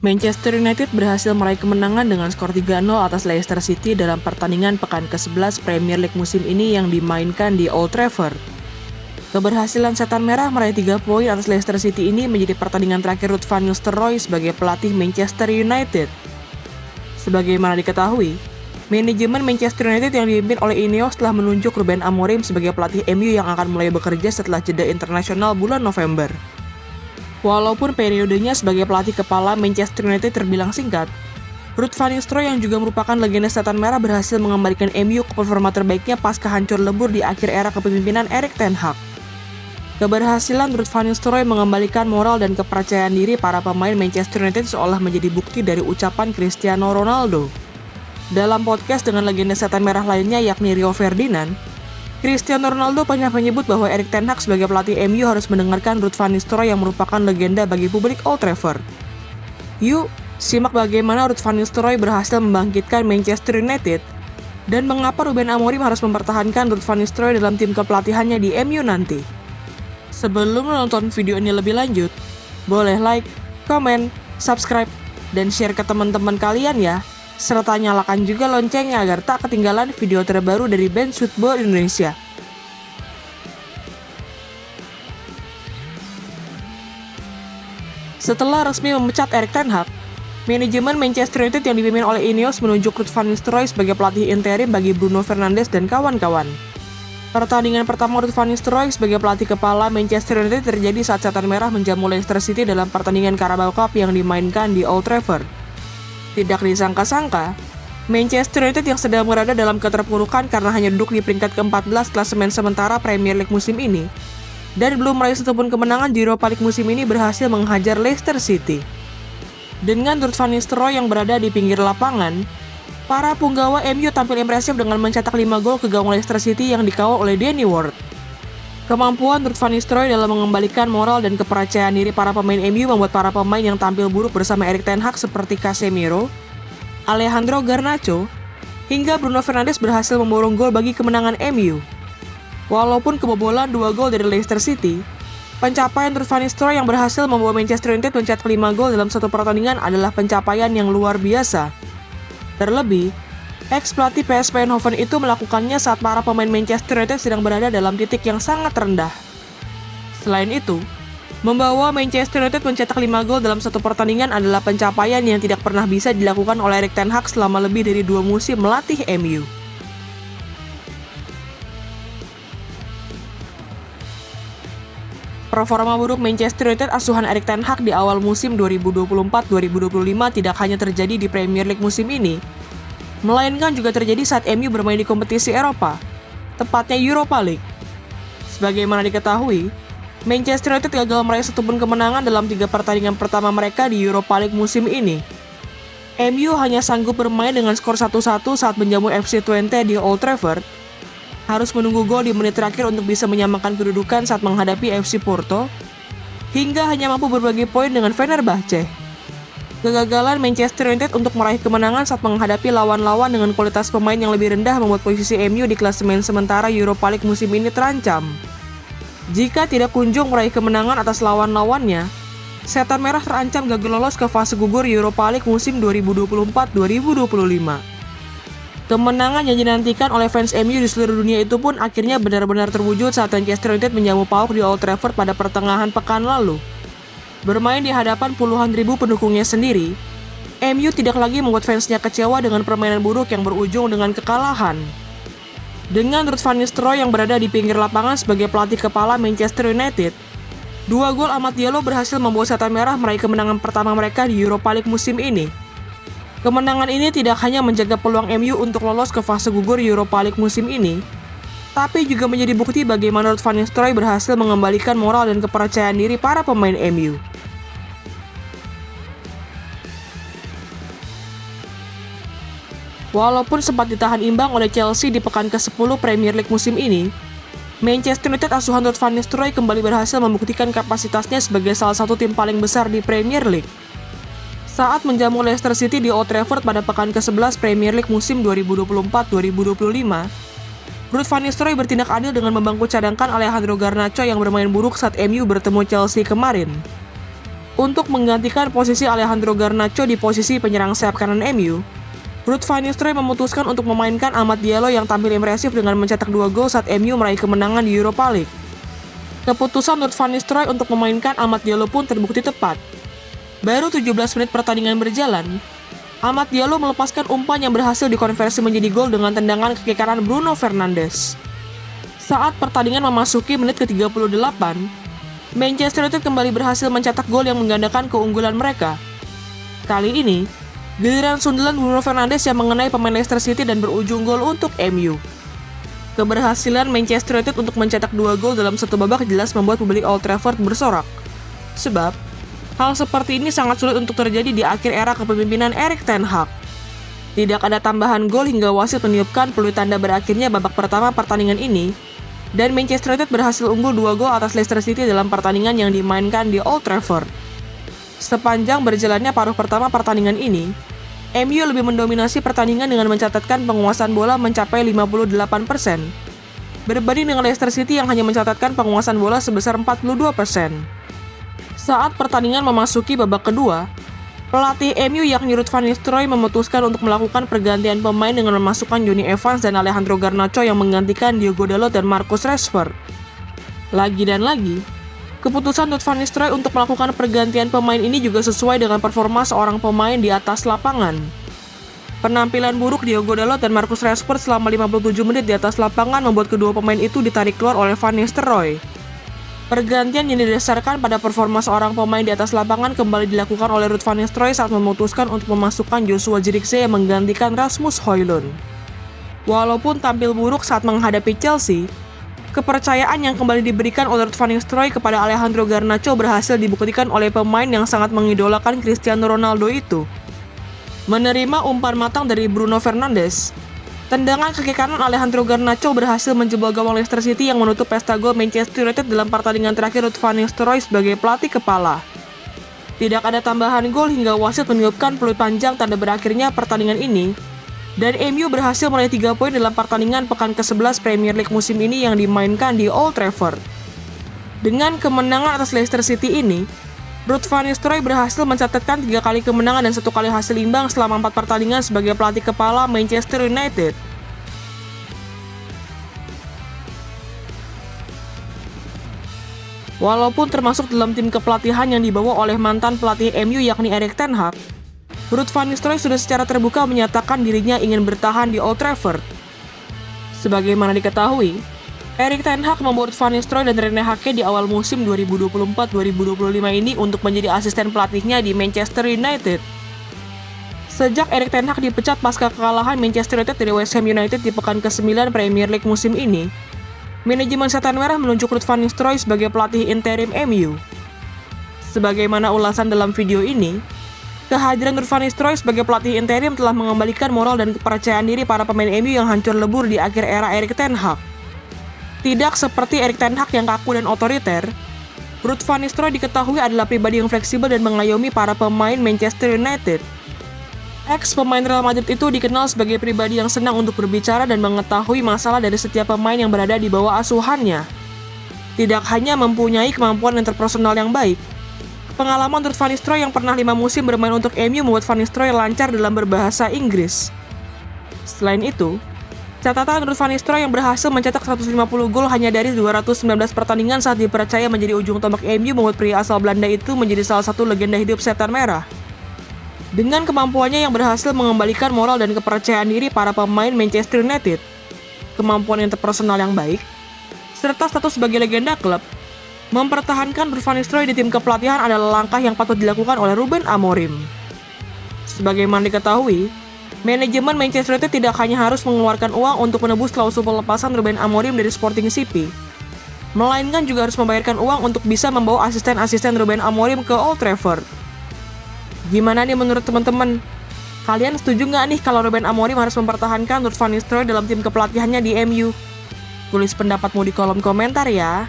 Manchester United berhasil meraih kemenangan dengan skor 3-0 atas Leicester City dalam pertandingan pekan ke-11 Premier League musim ini yang dimainkan di Old Trafford. Keberhasilan Setan Merah meraih 3 poin atas Leicester City ini menjadi pertandingan terakhir Ruud van Nistelrooy sebagai pelatih Manchester United. Sebagaimana diketahui, manajemen Manchester United yang dipimpin oleh Ineos telah menunjuk Ruben Amorim sebagai pelatih MU yang akan mulai bekerja setelah jeda internasional bulan November. Walaupun periodenya sebagai pelatih kepala Manchester United terbilang singkat, Ruud van Nistelrooy yang juga merupakan legenda Setan Merah berhasil mengembalikan MU ke performa terbaiknya pasca hancur lebur di akhir era kepemimpinan Erik ten Hag. Keberhasilan Ruud van Nistelrooy mengembalikan moral dan kepercayaan diri para pemain Manchester United seolah menjadi bukti dari ucapan Cristiano Ronaldo. Dalam podcast dengan legenda Setan Merah lainnya yakni Rio Ferdinand, Cristiano Ronaldo pernah menyebut bahwa Erik ten Hag sebagai pelatih MU harus mendengarkan Ruud van Nistelrooy yang merupakan legenda bagi publik Old Trafford. Yuk, simak bagaimana Ruud van Nistelrooy berhasil membangkitkan Manchester United dan mengapa Ruben Amorim harus mempertahankan Ruud van Nistelrooy dalam tim kepelatihannya di MU nanti. Sebelum menonton video ini lebih lanjut, boleh like, komen, subscribe, dan share ke teman-teman kalian ya. Serta nyalakan juga loncengnya agar tak ketinggalan video terbaru dari Bench Football Indonesia. Setelah resmi memecat Erik ten Hag, manajemen Manchester United yang dipimpin oleh Ineos menunjuk Ruud van Nistelrooy sebagai pelatih interim bagi Bruno Fernandes dan kawan-kawan. Pertandingan pertama Ruud van Nistelrooy sebagai pelatih kepala Manchester United terjadi saat Setan Merah menjamu Leicester City dalam pertandingan Carabao Cup yang dimainkan di Old Trafford. Tidak disangka-sangka, Manchester United yang sedang berada dalam keterpurukan karena hanya duduk di peringkat ke-14 klasemen sementara Premier League musim ini dan belum meraih satupun kemenangan di Europa League musim ini berhasil menghajar Leicester City. Dengan Ruud van Nistelrooy yang berada di pinggir lapangan, para punggawa MU tampil impresif dengan mencetak 5 gol ke gawang Leicester City yang dikawal oleh Danny Ward. Kemampuan Ruud van Nistelrooy dalam mengembalikan moral dan kepercayaan diri para pemain MU membuat para pemain yang tampil buruk bersama Erik ten Hag seperti Casemiro, Alejandro Garnacho, hingga Bruno Fernandes berhasil memborong gol bagi kemenangan MU. Walaupun kebobolan 2 gol dari Leicester City, pencapaian Ruud van Nistelrooy yang berhasil membawa Manchester United mencetak 5 gol dalam satu pertandingan adalah pencapaian yang luar biasa. Terlebih, ex-pelatih PSV Eindhoven itu melakukannya saat para pemain Manchester United sedang berada dalam titik yang sangat rendah. Selain itu, membawa Manchester United mencetak 5 gol dalam satu pertandingan adalah pencapaian yang tidak pernah bisa dilakukan oleh Erik ten Hag selama lebih dari 2 musim melatih MU. Performa buruk Manchester United asuhan Erik ten Hag di awal musim 2024-2025 tidak hanya terjadi di Premier League musim ini, melainkan juga terjadi saat MU bermain di kompetisi Eropa, tepatnya Europa League. Sebagaimana diketahui, Manchester United gagal meraih satupun kemenangan dalam 3 pertandingan pertama mereka di Europa League musim ini. MU hanya sanggup bermain dengan skor 1-1 saat menjamu FC Twente di Old Trafford, harus menunggu gol di menit terakhir untuk bisa menyamakan kedudukan saat menghadapi FC Porto, hingga hanya mampu berbagi poin dengan Fenerbahce. Kegagalan Manchester United untuk meraih kemenangan saat menghadapi lawan-lawan dengan kualitas pemain yang lebih rendah membuat posisi MU di klasemen sementara Europa League musim ini terancam. Jika tidak kunjung meraih kemenangan atas lawan-lawannya, Setan Merah terancam gagal lolos ke fase gugur Europa League musim 2024-2025. Kemenangan yang dinantikan oleh fans MU di seluruh dunia itu pun akhirnya benar-benar terwujud saat Manchester United menjamu PAOK di Old Trafford pada pertengahan pekan lalu. Bermain di hadapan puluhan ribu pendukungnya sendiri, MU tidak lagi membuat fansnya kecewa dengan permainan buruk yang berujung dengan kekalahan. Dengan Ruud van Nistelrooy yang berada di pinggir lapangan sebagai pelatih kepala Manchester United, 2 gol Amad Diallo berhasil membawa Setan Merah meraih kemenangan pertama mereka di Europa League musim ini. Kemenangan ini tidak hanya menjaga peluang MU untuk lolos ke fase gugur Europa League musim ini, tapi juga menjadi bukti bagaimana Ruud van Nistelrooy berhasil mengembalikan moral dan kepercayaan diri para pemain MU. Walaupun sempat ditahan imbang oleh Chelsea di pekan ke-10 Premier League musim ini, Manchester United asuhan Ruud van Nistelrooy kembali berhasil membuktikan kapasitasnya sebagai salah satu tim paling besar di Premier League. Saat menjamu Leicester City di Old Trafford pada pekan ke-11 Premier League musim 2024-2025, Ruud van Nistelrooy bertindak adil dengan membangku cadangkan Alejandro Garnacho yang bermain buruk saat MU bertemu Chelsea kemarin. Untuk menggantikan posisi Alejandro Garnacho di posisi penyerang sayap kanan MU, Ruud van Nistelrooy memutuskan untuk memainkan Amad Diallo yang tampil impresif dengan mencetak 2 gol saat MU meraih kemenangan di Europa League. Keputusan Ruud van Nistelrooy untuk memainkan Amad Diallo pun terbukti tepat. Baru 17 menit pertandingan berjalan, Amad Diallo melepaskan umpan yang berhasil dikonversi menjadi gol dengan tendangan kaki kanan Bruno Fernandes. Saat pertandingan memasuki menit ke-38, Manchester United kembali berhasil mencetak gol yang menggandakan keunggulan mereka. Kali ini, giliran sundulan Bruno Fernandes yang mengenai pemain Leicester City dan berujung gol untuk MU. Keberhasilan Manchester United untuk mencetak 2 gol dalam satu babak jelas membuat publik Old Trafford bersorak. Sebab, hal seperti ini sangat sulit untuk terjadi di akhir era kepemimpinan Erik ten Hag. Tidak ada tambahan gol hingga wasit meniupkan peluit tanda berakhirnya babak pertama pertandingan ini, dan Manchester United berhasil unggul 2 gol atas Leicester City dalam pertandingan yang dimainkan di Old Trafford. Sepanjang berjalannya paruh pertama pertandingan ini, MU lebih mendominasi pertandingan dengan mencatatkan penguasaan bola mencapai 58%, berbanding dengan Leicester City yang hanya mencatatkan penguasaan bola sebesar 42%. Saat pertandingan memasuki babak kedua, pelatih MU yakni Ruud van Nistelrooy memutuskan untuk melakukan pergantian pemain dengan memasukkan Jonny Evans dan Alejandro Garnacho yang menggantikan Diogo Dalot dan Marcus Rashford. Lagi dan lagi, keputusan Ruud van Nistelrooy untuk melakukan pergantian pemain ini juga sesuai dengan performa seorang pemain di atas lapangan. Penampilan buruk Diogo Dalot dan Marcus Rashford selama 57 menit di atas lapangan membuat kedua pemain itu ditarik keluar oleh Van Nistelrooy. Pergantian yang didasarkan pada performa seorang pemain di atas lapangan kembali dilakukan oleh Ruud van Nistelrooy saat memutuskan untuk memasukkan Joshua Zirkzee yang menggantikan Rasmus Højlund. Walaupun tampil buruk saat menghadapi Chelsea, kepercayaan yang kembali diberikan oleh Ruud van Nistelrooy kepada Alejandro Garnacho berhasil dibuktikan oleh pemain yang sangat mengidolakan Cristiano Ronaldo itu. Menerima umpan matang dari Bruno Fernandes, tendangan kaki kanan Alejandro Garnacho berhasil menjebol gawang Leicester City yang menutup pesta gol Manchester United dalam pertandingan terakhir Ruud van Nistelrooy sebagai pelatih kepala. Tidak ada tambahan gol hingga wasit meniupkan peluit panjang tanda berakhirnya pertandingan ini, dan MU berhasil meraih 3 poin dalam pertandingan pekan ke-11 Premier League musim ini yang dimainkan di Old Trafford. Dengan kemenangan atas Leicester City ini, Ruud van Nistelrooy berhasil mencatatkan 3 kali kemenangan dan 1 kali hasil imbang selama 4 pertandingan sebagai pelatih kepala Manchester United. Walaupun termasuk dalam tim kepelatihan yang dibawa oleh mantan pelatih MU yakni Erik ten Hag, Ruud van Nistelrooy sudah secara terbuka menyatakan dirinya ingin bertahan di Old Trafford. Sebagaimana diketahui, Erik ten Hag membawa Ruud van Nistelrooy dan Rene Hake di awal musim 2024-2025 ini untuk menjadi asisten pelatihnya di Manchester United. Sejak Erik ten Hag dipecat pasca kekalahan Manchester United dari West Ham United di pekan ke-9 Premier League musim ini, manajemen Setan Merah menunjuk Ruud van Nistelrooy sebagai pelatih interim MU. Sebagaimana ulasan dalam video ini, kehadiran Ruud van Nistelrooy sebagai pelatih interim telah mengembalikan moral dan kepercayaan diri para pemain MU yang hancur lebur di akhir era Erik ten Hag. Tidak seperti Erik ten Hag yang kaku dan otoriter, Ruud van Nistelrooy diketahui adalah pribadi yang fleksibel dan mengayomi para pemain Manchester United. Ex-pemain Real Madrid itu dikenal sebagai pribadi yang senang untuk berbicara dan mengetahui masalah dari setiap pemain yang berada di bawah asuhannya. Tidak hanya mempunyai kemampuan interpersonal yang baik, pengalaman Ruud van Nistelrooy yang pernah 5 musim bermain untuk MU membuat van Nistelrooy lancar dalam berbahasa Inggris. Selain itu, catatan Ruud van Nistelrooy yang berhasil mencetak 150 gol hanya dari 219 pertandingan saat dipercaya menjadi ujung tombak MU membuat pria asal Belanda itu menjadi salah satu legenda hidup Setan Merah. Dengan kemampuannya yang berhasil mengembalikan moral dan kepercayaan diri para pemain Manchester United, kemampuan interpersonal yang baik, serta status sebagai legenda klub, mempertahankan Ruud van Nistelrooy di tim kepelatihan adalah langkah yang patut dilakukan oleh Ruben Amorim. Sebagaimana diketahui, manajemen Manchester United tidak hanya harus mengeluarkan uang untuk menebus klausul pelepasan Ruben Amorim dari Sporting CP, melainkan juga harus membayarkan uang untuk bisa membawa asisten-asisten Ruben Amorim ke Old Trafford. Gimana nih menurut teman-teman? Kalian setuju nggak nih kalau Ruben Amorim harus mempertahankan Ruud van Nistelrooy dalam tim kepelatihannya di MU? Tulis pendapatmu di kolom komentar ya.